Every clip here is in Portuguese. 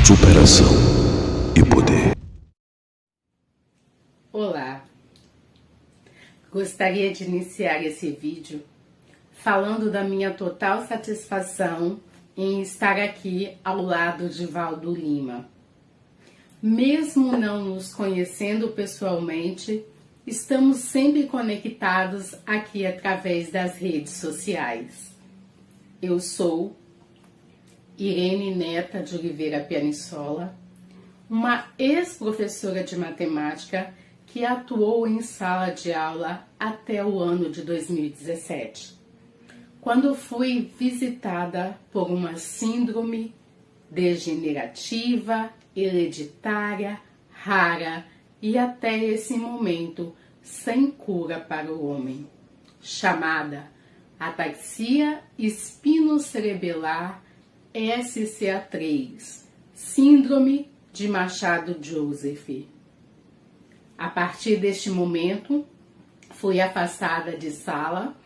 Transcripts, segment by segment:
superação e poder. Olá, gostaria de iniciar esse vídeo falando da minha total satisfação em estar aqui ao lado de Valdo Lima. Mesmo não nos conhecendo pessoalmente, estamos sempre conectados aqui através das redes sociais. Eu sou Irene Neta de Oliveira Pianissola, uma ex-professora de matemática que atuou em sala de aula até o ano de 2017, quando fui visitada por uma síndrome degenerativa, hereditária, rara e até esse momento sem cura para o homem, chamada ataxia espinocerebelar SCA3, síndrome de Machado-Joseph. A partir deste momento, fui afastada de sala,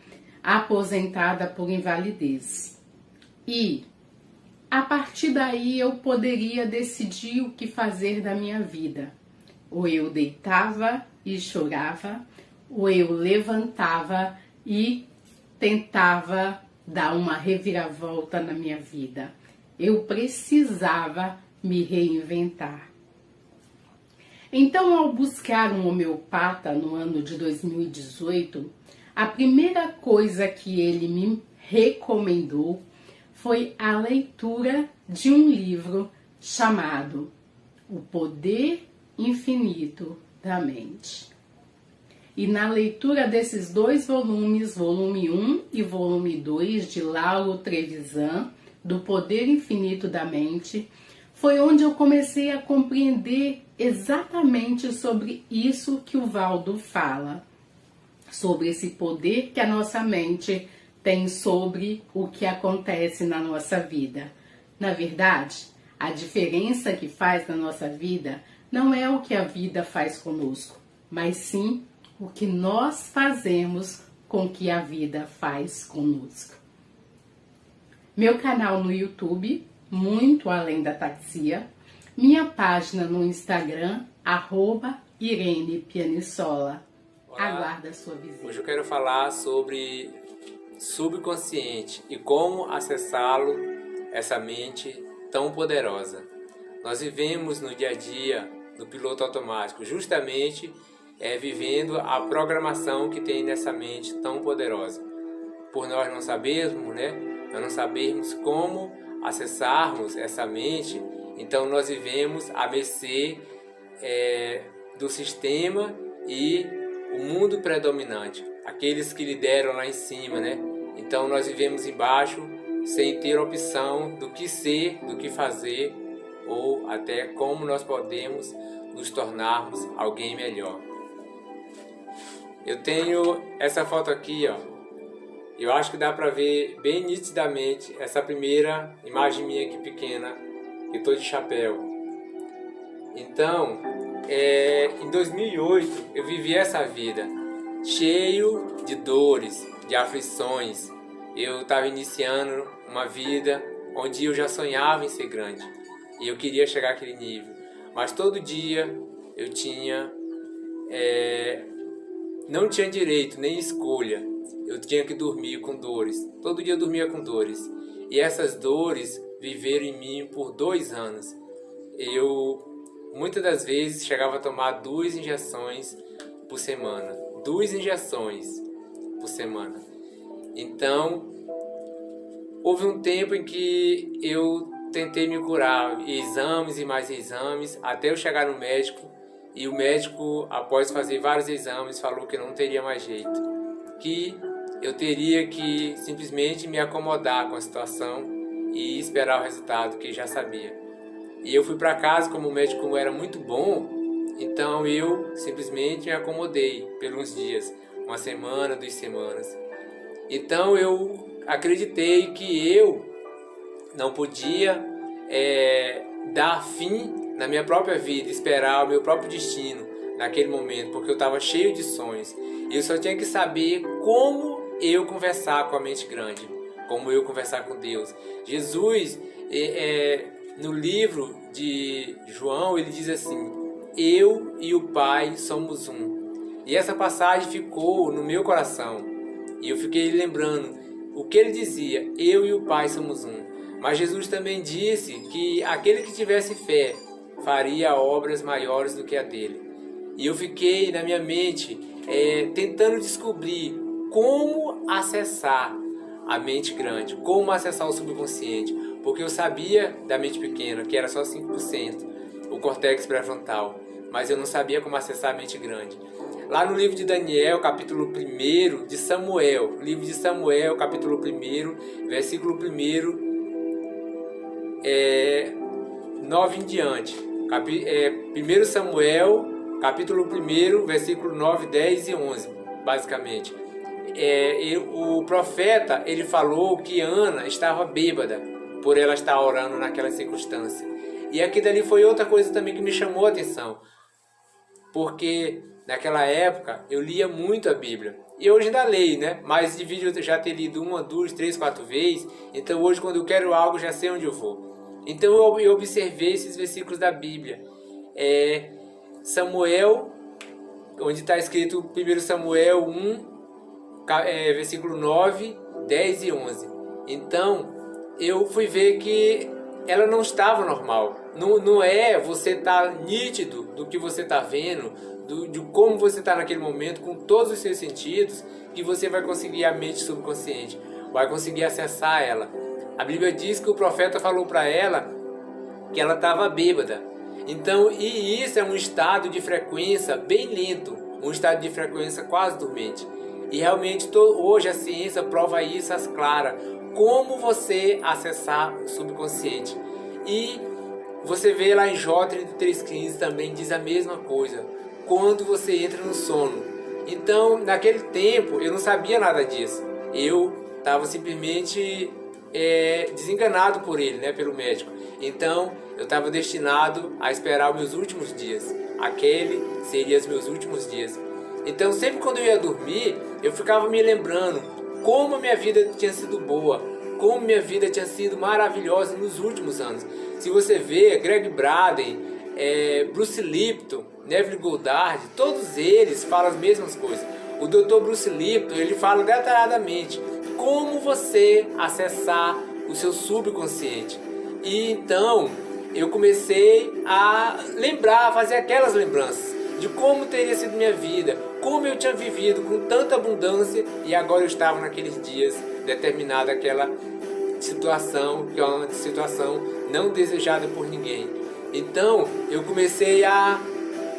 aposentada por invalidez. E, a partir daí, eu poderia decidir o que fazer da minha vida. Ou eu deitava e chorava, ou eu levantava e tentava dar uma reviravolta na minha vida. Eu precisava me reinventar. Então, ao buscar um homeopata no ano de 2018, a primeira coisa que ele me recomendou foi a leitura de um livro chamado O Poder Infinito da Mente. E na leitura desses dois volumes, volume 1 e volume 2 de Lauro Trevisan, do Poder Infinito da Mente, foi onde eu comecei a compreender exatamente sobre isso que o Valdo fala, sobre esse poder que a nossa mente tem sobre o que acontece na nossa vida. Na verdade, a diferença que faz na nossa vida não é o que a vida faz conosco, mas sim o que nós fazemos com o que a vida faz conosco. Meu canal no YouTube, Muito Além da Ataxia, minha página no Instagram, @Irene Pianissola. Aguardo a sua visita. Hoje eu quero falar sobre subconsciente e como acessá-lo, essa mente tão poderosa. Nós vivemos no dia a dia, no piloto automático, justamente vivendo a programação que tem nessa mente tão poderosa. Por nós não sabermos, Nós não sabermos como acessarmos essa mente, então nós vivemos à mercê do sistema e o mundo predominante, aqueles que lideram lá em cima, Então nós vivemos embaixo sem ter opção do que ser, do que fazer ou até como nós podemos nos tornarmos alguém melhor. Eu tenho essa foto aqui, ó. Eu acho que dá para ver bem nitidamente essa primeira imagem minha aqui pequena, que eu tô de chapéu. Então, em 2008 eu vivi essa vida cheio de dores, de aflições. Eu estava iniciando uma vida onde eu já sonhava em ser grande e eu queria chegar àquele nível. Mas todo dia eu não tinha direito nem escolha. Eu tinha que dormir com dores. Todo dia eu dormia com dores. E essas dores viveram em mim por 2 anos. Eu, muitas das vezes, chegava a tomar 2 injeções por semana. 2 injeções por semana. Então, houve um tempo em que eu tentei me curar. Exames e mais exames, até eu chegar no médico. E o médico, após fazer vários exames, falou que não teria mais jeito. Que eu teria que simplesmente me acomodar com a situação e esperar o resultado que já sabia. E eu fui para casa, como o médico era muito bom, então eu simplesmente me acomodei por uns dias, 1 semana, 2 semanas. Então eu acreditei que eu não podia dar fim na minha própria vida, esperar o meu próprio destino naquele momento, porque eu estava cheio de sonhos. E eu só tinha que saber como eu conversar com a mente grande, como eu conversar com Deus. Jesus no livro de João, ele diz assim: eu e o Pai somos um. E essa passagem ficou no meu coração. E eu fiquei lembrando o que ele dizia: eu e o Pai somos um. Mas Jesus também disse que aquele que tivesse fé faria obras maiores do que a dele. E eu fiquei na minha mente tentando descobrir como acessar a mente grande, como acessar o subconsciente, porque eu sabia da mente pequena, que era só 5%, o córtex pré-frontal, mas eu não sabia como acessar a mente grande. Lá no livro de Daniel, capítulo 1 de Samuel, livro de Samuel, capítulo 1, versículo 9 em diante. 1 Samuel, capítulo 1, versículo 9, 10 e 11, basicamente. O profeta, ele falou que Ana estava bêbada por ela estar orando naquela circunstância. E aqui dali foi outra coisa também que me chamou a atenção, porque naquela época eu lia muito a Bíblia, e hoje ainda leio, né? Mas de vídeo eu já ter lido 1, 2, 3, 4 vezes, então hoje quando eu quero algo já sei onde eu vou. Então eu observei esses versículos da Bíblia. Samuel, onde está escrito 1 Samuel 1, versículo 9, 10 e 11. Então eu fui ver que ela não estava normal. Não é você estar nítido do que você está vendo, de como você está naquele momento, com todos os seus sentidos, que você vai conseguir a mente subconsciente, vai conseguir acessar ela. A Bíblia diz que o profeta falou para ela que ela estava bêbada. Então, e isso é um estado de frequência bem lento, um estado de frequência quase dormente. E realmente hoje a ciência prova isso às claras, como você acessar o subconsciente. E você vê lá em Jó 33,15 também diz a mesma coisa, quando você entra no sono. Então, naquele tempo, eu não sabia nada disso. Eu estava simplesmente desenganado por ele, né, pelo médico. Então, eu estava destinado a esperar os meus últimos dias. Aquele seria os meus últimos dias. Então, sempre quando eu ia dormir, eu ficava me lembrando como a minha vida tinha sido boa, como minha vida tinha sido maravilhosa nos últimos anos. Se você vê, Greg Braden, Bruce Lipton, Neville Goddard, todos eles falam as mesmas coisas. O Dr. Bruce Lipton, ele fala detalhadamente como você acessar o seu subconsciente. E então eu comecei a lembrar, a fazer aquelas lembranças de como teria sido minha vida, como eu tinha vivido com tanta abundância e agora eu estava naqueles dias determinada aquela situação, que é uma situação não desejada por ninguém. Então eu comecei a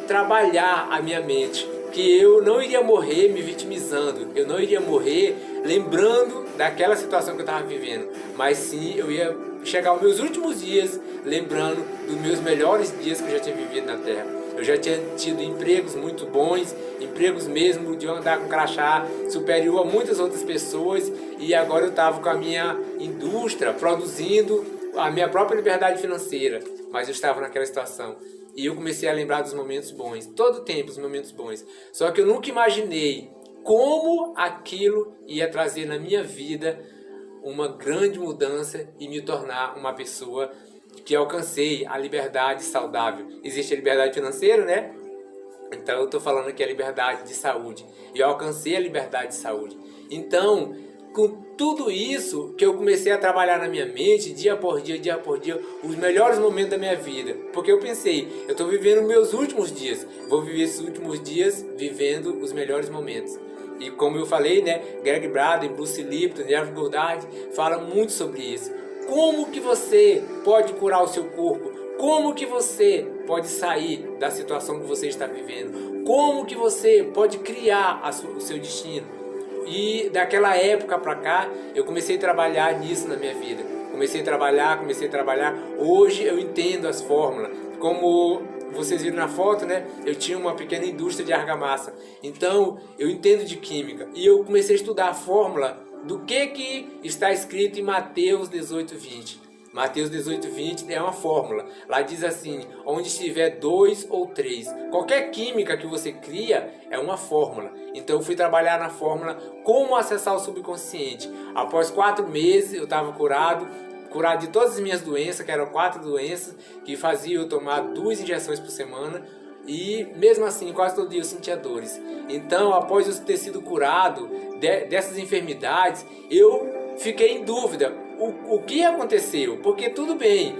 trabalhar a minha mente, que eu não iria morrer me vitimizando, eu não iria morrer lembrando daquela situação que eu estava vivendo, mas sim eu ia chegar aos meus últimos dias lembrando dos meus melhores dias que eu já tinha vivido na Terra. Eu já tinha tido empregos muito bons, empregos mesmo de andar com crachá superior a muitas outras pessoas, e agora eu estava com a minha indústria produzindo a minha própria liberdade financeira, mas eu estava naquela situação. E eu comecei a lembrar dos momentos bons, todo o tempo os momentos bons. Só que eu nunca imaginei como aquilo ia trazer na minha vida uma grande mudança e me tornar uma pessoa que alcancei a liberdade saudável. Existe a liberdade financeira, né? Então eu estou falando aqui a liberdade de saúde. E eu alcancei a liberdade de saúde. Então, com tudo isso que eu comecei a trabalhar na minha mente, dia por dia, os melhores momentos da minha vida. Porque eu pensei, eu estou vivendo meus últimos dias. Vou viver esses últimos dias vivendo os melhores momentos. E como eu falei, né, Greg Braden, Bruce Lipton, Neville Goddard falam muito sobre isso. Como que você pode curar o seu corpo? Como que você pode sair da situação que você está vivendo? Como que você pode criar o seu destino? E daquela época para cá, eu comecei a trabalhar nisso na minha vida. Comecei a trabalhar. Hoje eu entendo as fórmulas. Como vocês viram na foto, né? Eu tinha uma pequena indústria de argamassa. Então, eu entendo de química. E eu comecei a estudar a fórmula do que está escrito em Mateus 18:20. Mateus 18:20 é uma fórmula. Lá diz assim, onde estiver 2 ou 3. Qualquer química que você cria é uma fórmula. Então eu fui trabalhar na fórmula como acessar o subconsciente. Após 4 meses eu estava curado. curado de todas as minhas doenças, que eram 4 doenças, que faziam eu tomar 2 injeções por semana. E mesmo assim, quase todo dia eu sentia dores. Então, após eu ter sido curado dessas enfermidades, eu fiquei em dúvida. O que aconteceu? Porque tudo bem,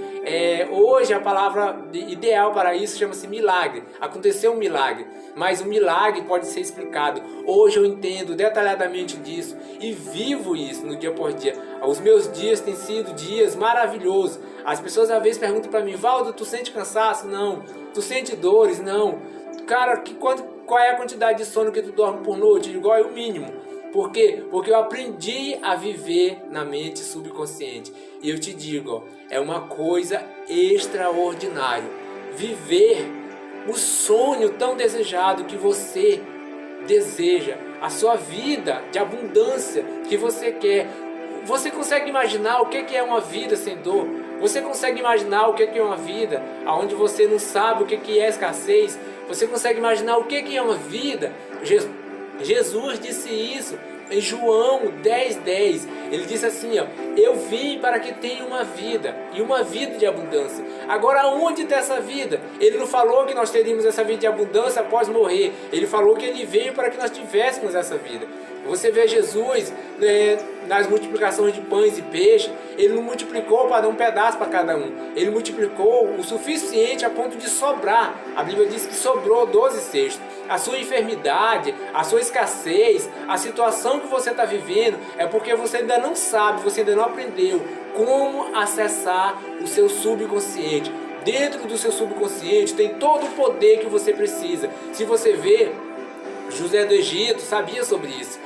hoje a palavra ideal para isso chama-se milagre. Aconteceu um milagre, mas o milagre pode ser explicado. Hoje eu entendo detalhadamente disso e vivo isso no dia por dia. Os meus dias têm sido dias maravilhosos. As pessoas às vezes perguntam para mim: Valdo, tu sente cansaço? Não. Tu sente dores? Não. Cara, qual é a quantidade de sono que tu dorme por noite? Igual é o mínimo. Por quê? Porque eu aprendi a viver na mente subconsciente. E eu te digo, é uma coisa extraordinária. Viver o sonho tão desejado que você deseja. A sua vida de abundância que você quer. Você consegue imaginar o que é uma vida sem dor? Você consegue imaginar o que é uma vida onde você não sabe o que é escassez? Você consegue imaginar o que é uma vida? Jesus disse isso em João 10:10. Ele disse assim, ó: eu vim para que tenha uma vida, e uma vida de abundância. Agora, onde está essa vida? Ele não falou que nós teríamos essa vida de abundância após morrer. Ele falou que ele veio para que nós tivéssemos essa vida. Você vê Jesus nas multiplicações de pães e peixes. Ele não multiplicou para dar um pedaço para cada um. Ele multiplicou o suficiente a ponto de sobrar. A Bíblia diz que sobrou 12 cestos. A sua enfermidade, a sua escassez, a situação que você está vivendo é porque você ainda não sabe, você ainda não aprendeu como acessar o seu subconsciente. Dentro do seu subconsciente tem todo o poder que você precisa. Se você vê, José do Egito sabia sobre isso.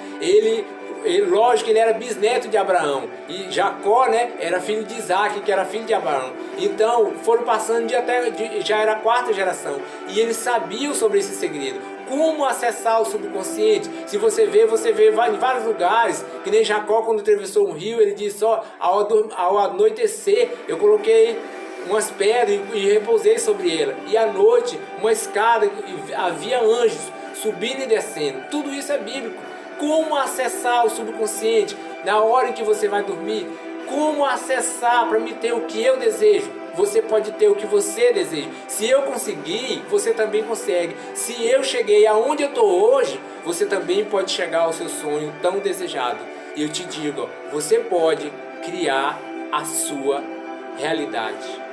Lógico que ele era bisneto de Abraão. E Jacó, era filho de Isaac, que era filho de Abraão. Então, foram passando já era a 4ª geração. E eles sabiam sobre esse segredo. Como acessar o subconsciente? Se você vê em vários lugares, que nem Jacó, quando atravessou um rio, ele disse, ao anoitecer, eu coloquei umas pedras e repousei sobre ela. E à noite, uma escada, havia anjos subindo e descendo. Tudo isso é bíblico. Como acessar o subconsciente na hora em que você vai dormir? Como acessar para me ter o que eu desejo? Você pode ter o que você deseja. Se eu conseguir, você também consegue. Se eu cheguei aonde eu estou hoje, você também pode chegar ao seu sonho tão desejado. E eu te digo, você pode criar a sua realidade.